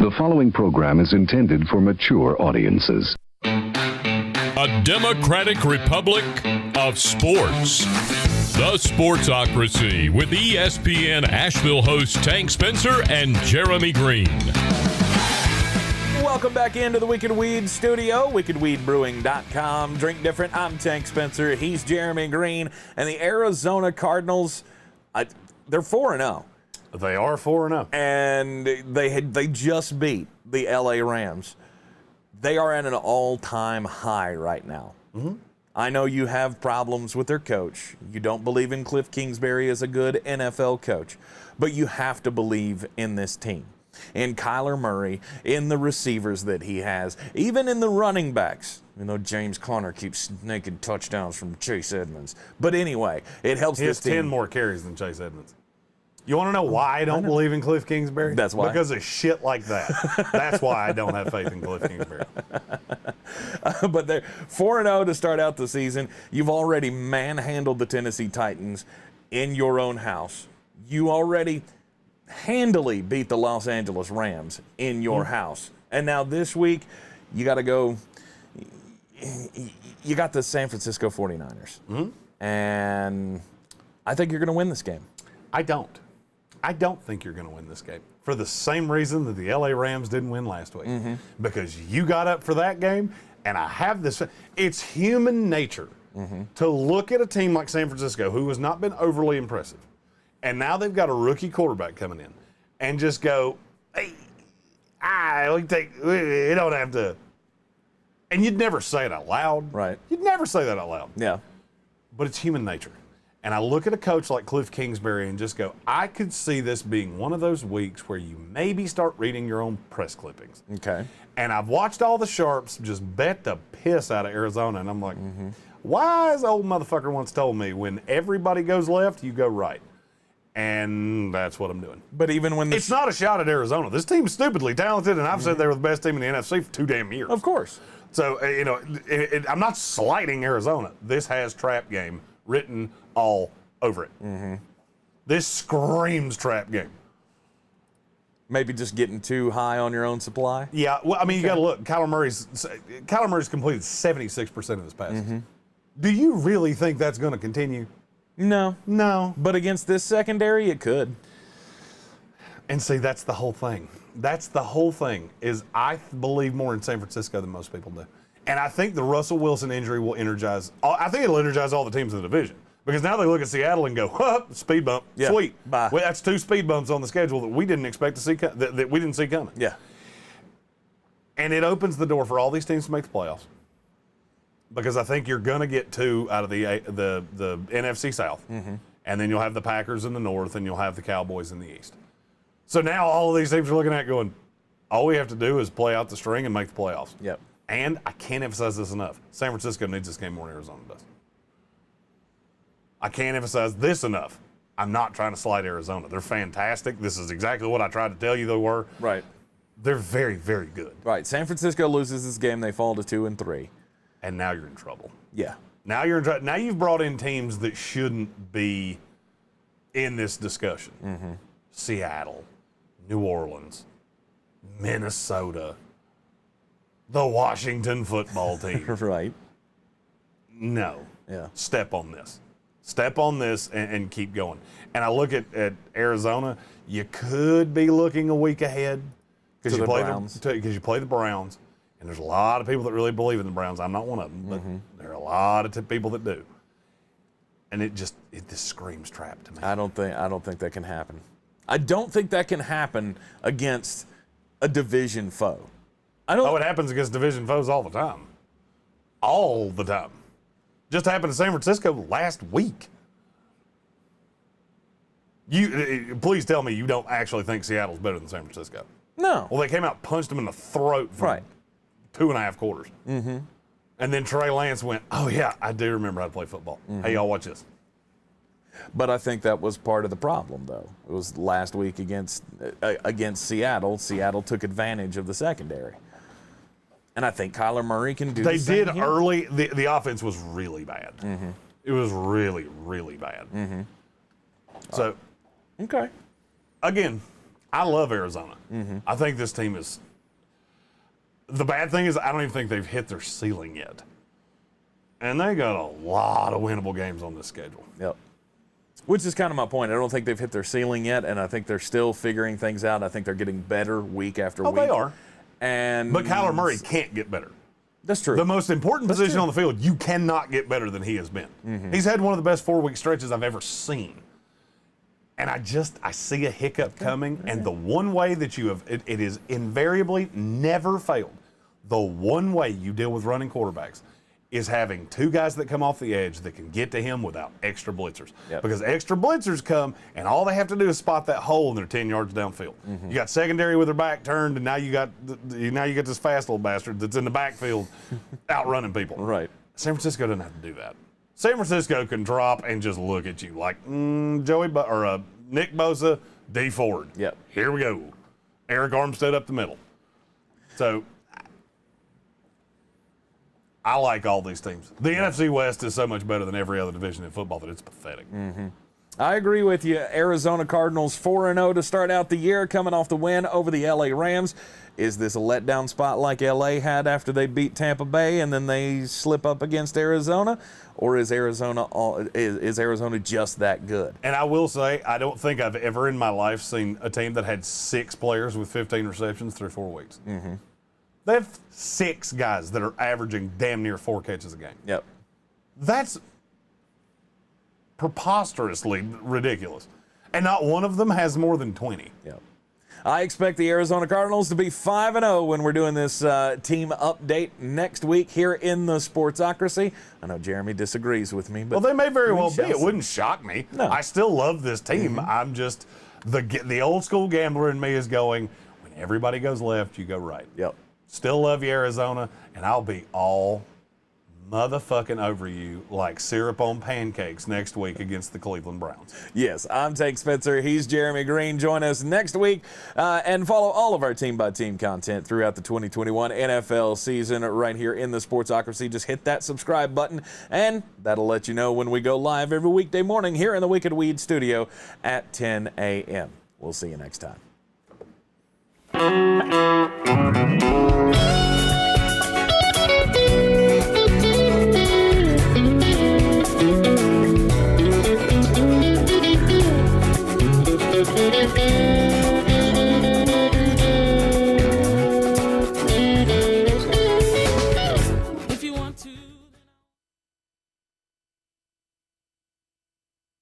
The following program is intended for mature audiences. A democratic republic of sports. The Sportsocracy with ESPN Asheville hosts Tank Spencer and Jeremy Greene. Welcome back into the Wicked Weed studio, wickedweedbrewing.com. Drink different. I'm Tank Spencer. He's Jeremy Greene. And the Arizona Cardinals, they're 4-0. They are 4-0. And they just beat the LA Rams. They are at an all-time high right now. Mm-hmm. I know you have problems with their coach. You don't believe in Kliff Kingsbury as a good NFL coach. But you have to believe in this team. In Kyler Murray, in the receivers that he has, even in the running backs. You know, James Conner keeps snaking touchdowns from Chase Edmonds. But anyway, it helps this team. He has 10 more carries than Chase Edmonds. You want to know why I don't believe in Kliff Kingsbury? That's why. Because of shit like that. That's why I don't have faith in Kliff Kingsbury. But they're 4-0 to start out the season. You've already manhandled the Tennessee Titans in your own house. You already handily beat the Los Angeles Rams in your house. And now this week, you got to go. You got the San Francisco 49ers. Mm-hmm. And I think you're going to win this game. I don't think you're going to win this game for the same reason that the LA Rams didn't win last week. Mm-hmm. Because you got up for that game, and I have this. It's human nature to look at a team like San Francisco, who has not been overly impressive, and now they've got a rookie quarterback coming in, and just go, hey, we don't have to. And you'd never say it out loud. Right. You'd never say that out loud. Yeah. But it's human nature. And I look at a coach like Kliff Kingsbury and just go, I could see this being one of those weeks where you maybe start reading your own press clippings. Okay. And I've watched all the sharps just bet the piss out of Arizona, and I'm like, wise old motherfucker once told me, when everybody goes left, you go right. And that's what I'm doing. But even when it's not a shot at Arizona. This team's stupidly talented, and I've said they were the best team in the NFC for 2 damn years. Of course. So, I'm not slighting Arizona. This has trap game written all over it. Mm-hmm. This screams trap game. Maybe just getting too high on your own supply? Yeah, well, I mean, you got to look. Kyler Murray's completed 76% of his passes. Mm-hmm. Do you really think that's going to continue? No. But against this secondary, it could. And see, that's the whole thing. Is I believe more in San Francisco than most people do. And I think the Russell Wilson injury will energize. I think it'll energize all the teams in the division. Because now they look at Seattle and go, speed bump, yeah, sweet. Bye. Well, that's 2 speed bumps on the schedule that we didn't expect to see, that we didn't see coming. Yeah. And it opens the door for all these teams to make the playoffs. Because I think you're going to get 2 out of the NFC South. Mm-hmm. And then you'll have the Packers in the North, and you'll have the Cowboys in the East. So now all of these teams are looking at going, all we have to do is play out the string and make the playoffs. Yep. And I can't emphasize this enough. San Francisco needs this game more than Arizona does. I can't emphasize this enough. I'm not trying to slight Arizona. They're fantastic. This is exactly what I tried to tell you they were. Right. They're very, very good. Right. San Francisco loses this game. They fall to 2-3. And now you're in trouble. Yeah. Now you're in trouble. Now you've brought in teams that shouldn't be in this discussion. Mm-hmm. Seattle, New Orleans, Minnesota, the Washington football team. Right. No. Yeah. Step on this. Step on this and keep going. And I look at Arizona, you could be looking a week ahead because you play the Browns. And there's a lot of people that really believe in the Browns. I'm not one of them, but there are a lot of people that do. And it just screams trap to me. I don't think that can happen. I don't think that can happen against a division foe. It happens against division foes all the time. All the time. Just happened to San Francisco last week. Please tell me you don't actually think Seattle's better than San Francisco. No. Well, they came out, punched them in the throat for 2.5 quarters. Mm-hmm. And then Trey Lance went, oh, yeah, I do remember how to play football. Mm-hmm. Hey, y'all, watch this. But I think that was part of the problem, though. It was last week against Seattle. Seattle took advantage of the secondary. And I think Kyler Murray can do the same. They did early. The offense was really bad. Mm-hmm. It was really, really bad. Mm-hmm. So, okay. Again, I love Arizona. I think this team is. The bad thing is I don't even think they've hit their ceiling yet. And they got a lot of winnable games on this schedule. Yep. Which is kind of my point. I don't think they've hit their ceiling yet, and I think they're still figuring things out. I think they're getting better week after week. Oh, they are. But Kyler Murray can't get better. That's true. The most important position on the field, you cannot get better than he has been. He's had one of the best 4-week stretches I've ever seen. And I see a hiccup coming, and the one way that you have, it is invariably never failed. The one way you deal with running quarterbacks is having two guys that come off the edge that can get to him without extra blitzers. Yep. Because extra blitzers come, and all they have to do is spot that hole, and they're 10 yards downfield. You got secondary with their back turned, and now you got this fast little bastard that's in the backfield outrunning people. Right. San Francisco doesn't have to do that. San Francisco can drop and just look at you like Nick Bosa, D Ford. Yep. Here we go. Eric Armstead up the middle. So I like all these teams. The NFC West is so much better than every other division in football that it's pathetic. I agree with you. Arizona Cardinals 4-0 to start out the year, coming off the win over the LA Rams. Is this a letdown spot like LA had after they beat Tampa Bay and then they slip up against Arizona? Or is Arizona just that good? And I will say, I don't think I've ever in my life seen a team that had 6 players with 15 receptions through 4 weeks. They have 6 guys that are averaging damn near 4 catches a game. Yep. That's preposterously ridiculous. And not one of them has more than 20. Yep. I expect the Arizona Cardinals to be 5-0 when we're doing this team update next week here in the Sportsocracy. I know Jeremy disagrees with me, but well, they may very well be. It wouldn't shock me. No. I still love this team. I'm just the old school gambler in me is going, when everybody goes left, you go right. Yep. Still love you, Arizona, and I'll be all motherfucking over you like syrup on pancakes next week against the Cleveland Browns. Yes, I'm Tank Spencer. He's Jeremy Greene. Join us next week and follow all of our team-by-team content throughout the 2021 NFL season right here in the Sportsocracy. Just hit that subscribe button, and that'll let you know when we go live every weekday morning here in the Wicked Weed studio at 10 a.m. We'll see you next time.